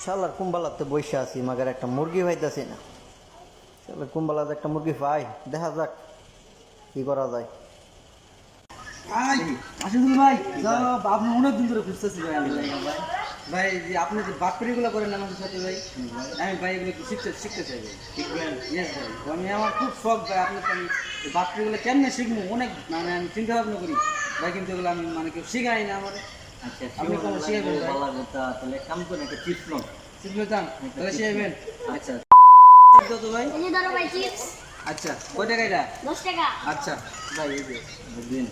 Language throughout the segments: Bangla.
শালার কুম্বালাতে বসে আছি মাগার একটা মুরগি পাইতেছি না। শালার কুম্বালাতে একটা মুরগি পাই, দেখা যাক কি করা যায়। ভাই আশিদুল ভাই আপনি অনেকদিন ধরে খুঁজতেছি ভাই। আমি ভাই ভাই যে আপনি যে বাটপাড়িগুলো করেন আমাদের সাথে ভাই, আমি ভাই এগুলো শিখতে চাই ভাই। শিখবেন? ইয়েস ভাই, আমি আমার খুব শখ ভাই। আপনি তো আমি বাটপাড়িগুলো কেমনে শিখবো অনেক মানে আমি চিন্তা ভাবনা করি ভাই, কিন্তু এগুলো আমি মানে কেউ শিখাই না আমার। আচ্ছা, আপনি কোনো শিখাবেন ভাই? তাহলে কাম করে একটা চিপস লো। শিখতে চান তাহলে শিখাবেন। আচ্ছা শিখতো তো ভাই। এই যে ধরো ভাই চিপস আচ্ছা কয় টাকা এটা? 10 টাকা। আচ্ছা ভাই এই যে দিন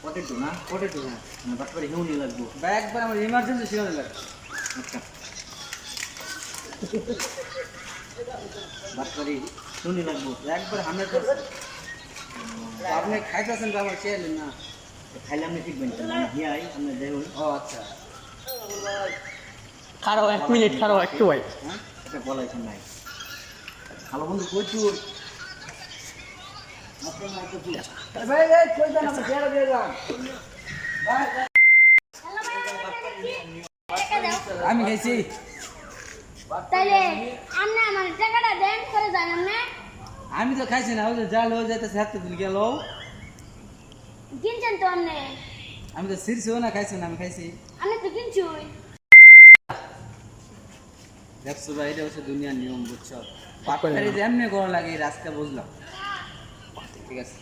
পটেটো না, পটেটো। হ্যাঁ বাটপারে হিউনি লাগবো। ভাই একবার আমার ইমার্জেন্সি শিখানো লাগবে। আচ্ছা বাটপারে হিউনি লাগবো একবার 100%। আপনি খাইতেছেন তো আমার চেয়ে না। খাইলে আপনি শিখবেন হিয়াই আপনি দেখুন। ও আচ্ছা খারাপ 1 মিনিট খারাপ একটু ভাই। হ্যাঁ এটা বলা এখন নাই। ভালো বন্ধু প্রচুর ভাই ভাই কই যান আপনি ছেড়ে দিয়ে যান ভাই। হ্যালো ভাই, টাকা দাও। আমি খাইছি। তাইলে আপনি আমার টাকাটা দেন করে যান আপনি। আমি তো খাইছি না, ওই যে জাল হয়ে যাইতেছে হাতে দিল গেল। কিনছেন তো আপনি, আমি তো সিরছিও না, খাইছি না, আমি খাইছি। আমি তো কিনছুই। দেখছো ভাই, এটা হচ্ছে দুনিয়ার নিয়ম, বুঝছো? বাটপারি যে এমনি করা লাগে এই রাস্তা বুঝলাম। ঠিক আছে।